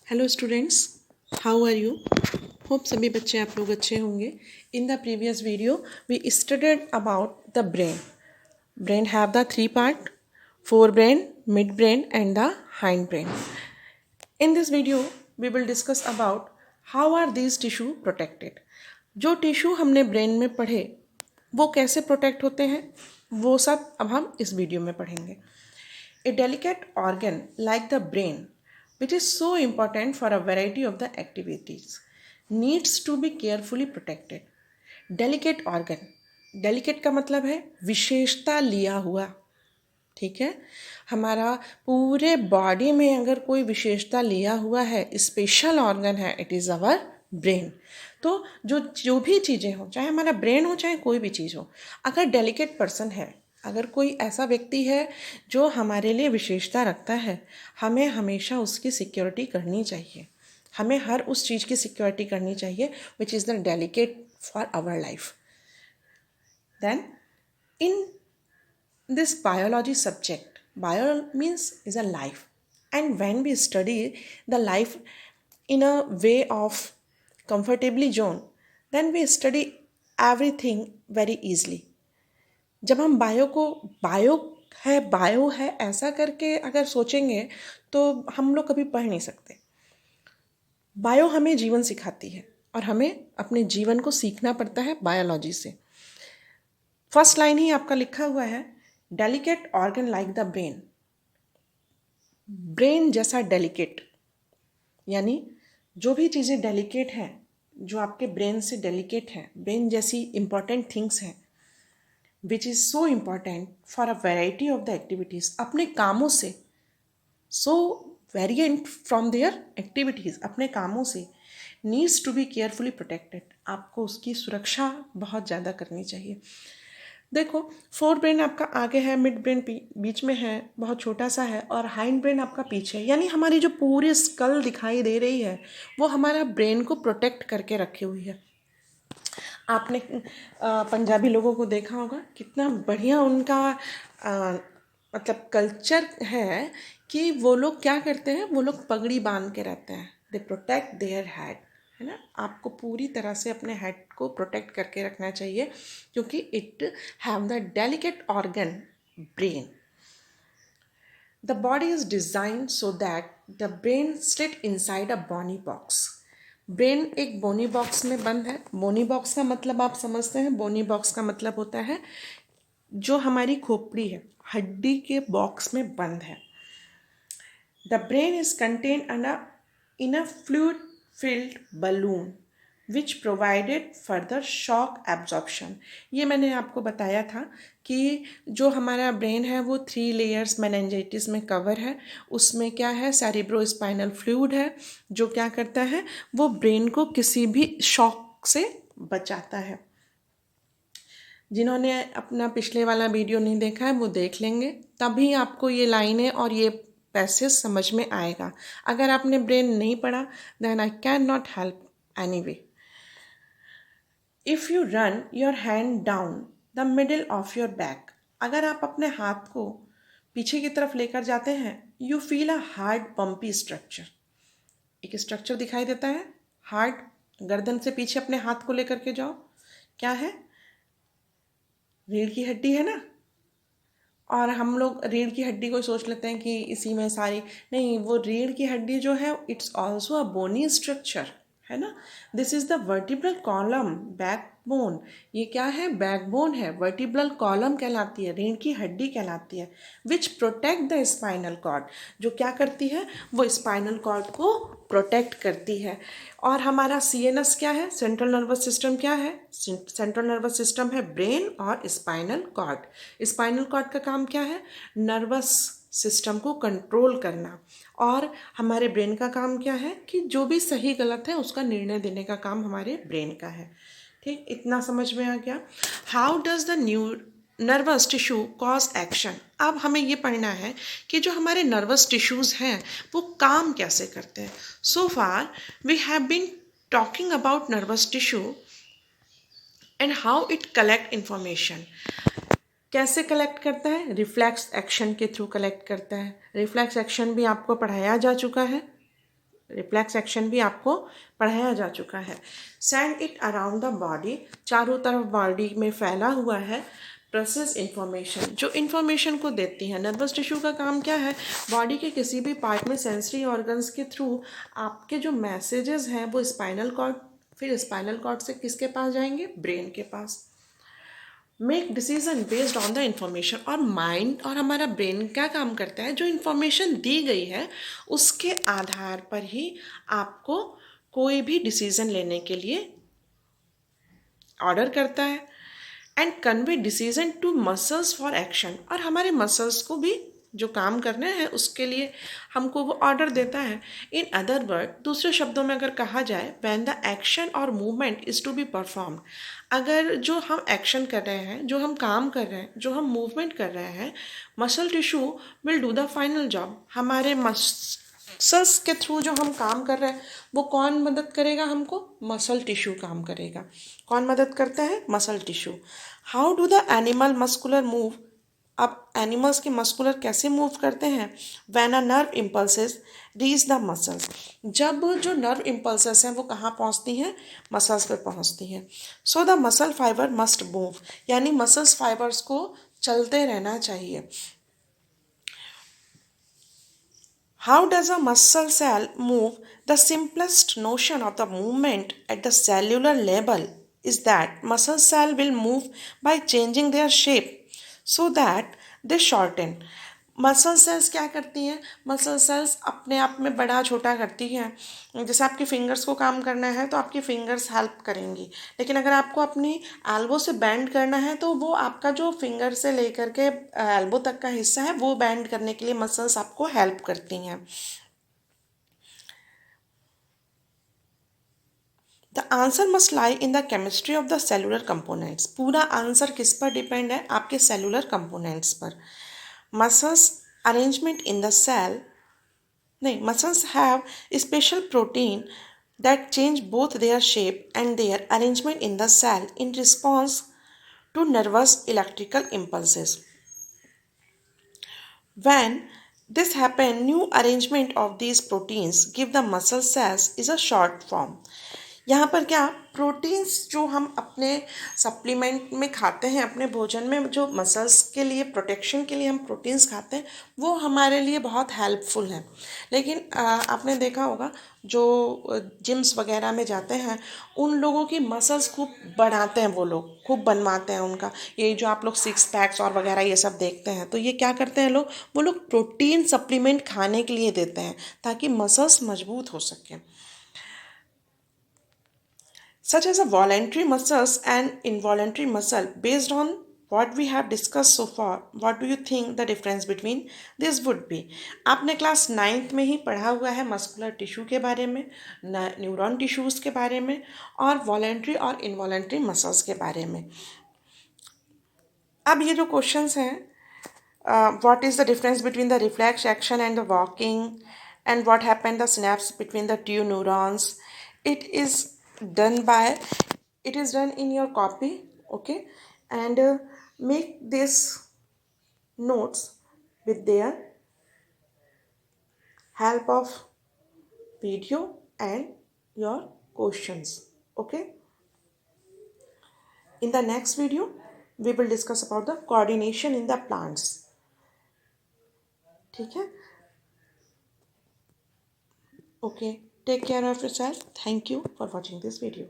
Hello students, how are you? Hope सभी बच्चे आप लोग अच्छे होंगे. In the previous video we studied about the brain. Brain have the three part: forebrain, midbrain and the hindbrain. In this video we will discuss about how are these tissue protected. जो tissue हमने brain में पढ़े वो कैसे protect होते हैं वो सब अब हम इस वीडियो में पढ़ेंगे. A delicate organ like the brain, which is so important for a variety of the activities, needs to be carefully protected. Delicate organ, delicate का मतलब है विशेषता लिया हुआ. ठीक है, हमारा पूरे बॉडी में अगर कोई विशेषता लिया हुआ है, स्पेशल ऑर्गन है, इट इज़ अवर ब्रेन. तो जो भी चीज़ें हो, चाहे हमारा ब्रेन हो चाहे कोई भी चीज़ हो, अगर डेलिकेट पर्सन है, अगर कोई ऐसा व्यक्ति है जो हमारे लिए विशेषता रखता है, हमें हमेशा उसकी सिक्योरिटी करनी चाहिए. हमें हर उस चीज़ की सिक्योरिटी करनी चाहिए which is the delicate for our life. Then in this biology subject, bio means is a life, and when we study the life in a way of comfortably zone, then we study everything very easily. जब हम bio है ऐसा करके अगर सोचेंगे तो हम लोग कभी पढ़ नहीं सकते. बायो हमें जीवन सिखाती है और हमें अपने जीवन को सीखना पड़ता है बायोलॉजी से. फर्स्ट लाइन ही आपका लिखा हुआ है, delicate organ like the brain. Brain जैसा डेलिकेट, यानी जो भी चीज़ें डेलिकेट हैं, जो आपके ब्रेन से डेलिकेट हैं, ब्रेन जैसी इंपॉर्टेंट थिंग्स हैं, which is so important for a variety of the activities, अपने कामों से, so variant from their activities, अपने कामों से, needs to be carefully protected. आपको उसकी सुरक्षा बहुत ज़्यादा करनी चाहिए. देखो, फोर ब्रेन आपका आगे है, मिड ब्रेन बीच में है, बहुत छोटा सा है, और हाइंड ब्रेन आपका पीछे है. यानी हमारी जो पूरी स्कल दिखाई दे रही है वो हमारा ब्रेन को प्रोटेक्ट करके रखी हुई है. आपने पंजाबी लोगों को देखा होगा, कितना बढ़िया उनका मतलब कल्चर है कि वो लोग क्या करते हैं, वो लोग पगड़ी बांध के रहते हैं. दे प्रोटेक्ट देयर हेड, है ना. आपको पूरी तरह से अपने हेड को प्रोटेक्ट करके रखना चाहिए क्योंकि it have the delicate organ brain. The body is design so that the brain slit inside a bony box. Brain एक बोनी बॉक्स में बंद है. बोनी बॉक्स का मतलब आप समझते हैं, बोनी बॉक्स का मतलब होता है जो हमारी खोपड़ी है, हड्डी के बॉक्स में बंद है. The brain is contained in a fluid filled balloon which provided further shock absorption. ये मैंने आपको बताया था कि जो हमारा ब्रेन है वो 3 लेयर्स मेनिंजाइटिस में कवर है. उसमें क्या है, सेरिब्रोस्पाइनल फ्लूइड है जो क्या करता है, वो ब्रेन को किसी भी शॉक से बचाता है. जिन्होंने अपना पिछले वाला वीडियो नहीं देखा है वो देख लेंगे, तभी आपको ये लाइनें और ये पैसेज समझ में आएगा. अगर आपने ब्रेन नहीं पढ़ा then I can not help any way. If you run your hand down the middle of your back, अगर आप अपने हाथ को पीछे की तरफ लेकर जाते हैं, you feel a hard bumpy structure. एक स्ट्रक्चर दिखाई देता है हार्ड. गर्दन से पीछे अपने हाथ को लेकर के जाओ, क्या है, रीढ़ की हड्डी है ना. और हम लोग रीढ़ की हड्डी को सोच लेते हैं कि इसी में सारी, नहीं, वो रीढ़ की हड्डी जो है it's also a bony structure, है ना. This is the vertebral column, backbone. ये क्या है, बैकबोन है. वर्टिब्रल कॉलम कहलाती है, रीढ़ की हड्डी कहलाती है. Which protect the spinal cord, जो क्या करती है, वो स्पाइनल कॉर्ड को प्रोटेक्ट करती है. और हमारा CNS क्या है, सेंट्रल नर्वस सिस्टम क्या है, सेंट्रल नर्वस सिस्टम है ब्रेन और स्पाइनल कॉर्ड. स्पाइनल कॉर्ड का काम क्या है, नर्वस सिस्टम को कंट्रोल करना. और हमारे ब्रेन का काम क्या है कि जो भी सही गलत है उसका निर्णय देने का काम हमारे ब्रेन का है. ठीक, इतना समझ में आ गया. How does the nervous tissue cause action. अब हमें ये पढ़ना है कि जो हमारे नर्वस टिश्यूज़ हैं वो काम कैसे करते हैं. So far we have been talking about nervous tissue and how it collect information. कैसे कलेक्ट करता है, रिफ्लेक्स एक्शन के थ्रू कलेक्ट करता है. रिफ्लेक्स एक्शन भी आपको पढ़ाया जा चुका है. रिफ्लेक्स एक्शन भी आपको पढ़ाया जा चुका है। Send it around the body, चारों तरफ बॉडी में फैला हुआ है। प्रोसेस इंफॉर्मेशन, जो इंफॉर्मेशन को देती है। नर्वस टिश्यू का काम क्या है, बॉडी के किसी भी पार्ट में सेंसरी ऑर्गन्स के थ्रू आपके जो मैसेजेस हैं वो स्पाइनल कॉर्ड, फिर स्पाइनल कॉर्ड से किसके पास जाएंगे, ब्रेन के पास। Make decision based on the information, और माइंड और हमारा ब्रेन क्या काम करता है, जो इंफॉर्मेशन दी गई है उसके आधार पर ही आपको कोई भी डिसीजन लेने के लिए ऑर्डर करता है। And convey decision to muscles for action, और हमारे मसल्स को भी जो काम करने हैं उसके लिए हमको वो ऑर्डर देता है। इन अदर वर्ड, दूसरे शब्दों में अगर कहा जाए, व्हेन द एक्शन और movement is to be performed, अगर जो हम एक्शन कर रहे हैं, जो हम काम कर रहे हैं, जो हम मूवमेंट कर रहे हैं, muscle tissue will do the final job. हमारे मसल्स के थ्रू जो हम काम कर रहे हैं वो कौन मदद करेगा हमको, मसल टिश्यू काम करेगा। कौन मदद करता है, muscle tissue. How do the animal muscular move, अब एनिमल्स के मस्कुलर कैसे मूव करते हैं, when a nerve impulses reach the muscles, जब जो नर्व इम्पल्सेस हैं वो कहाँ पहुँचती हैं, मसल्स पे पहुँचती हैं। So the muscle fibre must move, यानी मसल्स फाइबर्स को चलते रहना चाहिए। How does a muscle cell move? The simplest notion of the movement at the cellular level is that muscle cell will move by changing their shape so that they shorten. Muscle cells क्या करती हैं, muscle cells अपने आप में बड़ा छोटा करती हैं। जैसे आपकी फिंगर्स को काम करना है तो आपकी फिंगर्स हेल्प करेंगी, लेकिन अगर आपको अपनी एल्बो से बैंड करना है तो वो आपका जो फिंगर से लेकर के एल्बो तक का हिस्सा है वो बैंड करने के लिए मसल्स आपको हेल्प करती हैं। The answer must lie in the chemistry of the cellular components, पूरा आंसर किस पर डिपेंड है, आपके सेलुलर कंपोनेंट्स पर। Muscles arrangement in the cell, नहीं, muscles have a special protein that change both their shape and their arrangement in the cell in response to nervous electrical impulses. When this happens, new arrangement of these proteins give the muscle cells is a short form. यहाँ पर क्या, proteins जो हम अपने supplement में खाते हैं, अपने भोजन में जो मसल्स के लिए प्रोटेक्शन के लिए हम प्रोटीन्स खाते हैं वो हमारे लिए बहुत हेल्पफुल हैं। लेकिन आपने देखा होगा जो जिम्स वगैरह में जाते हैं उन लोगों की मसल्स खूब बढ़ाते हैं, वो लोग खूब बनवाते हैं उनका, ये जो आप लोग सिक्स पैक्स और वगैरह ये सब देखते हैं, तो ये क्या करते हैं लोग, वो लोग प्रोटीन सप्लीमेंट खाने के लिए देते हैं ताकि मसल्स मजबूत हो सकें। Such as a voluntary muscles and involuntary muscle. Based on what we have discussed so far, what do you think the difference between this would be? आपने क्लास 9th में ही पढ़ा हुआ है मस्कुलर टिश्यू के बारे में, न्यूरॉन टिश्यूज़ के बारे में, और वॉलेंट्री और इनवॉलेंट्री मसल्स के बारे में। अब ये जो क्वेश्चंस हैं, what is the difference between the reflex action and the walking, and what happened the synapse between the two neurons, it is done by, it is done in your copy, okay, and make this notes with their help of video and your questions, okay. In the next video we will discuss about the coordination in the plants, ठीक है। Okay, take care of yourself. Thank you for watching this video.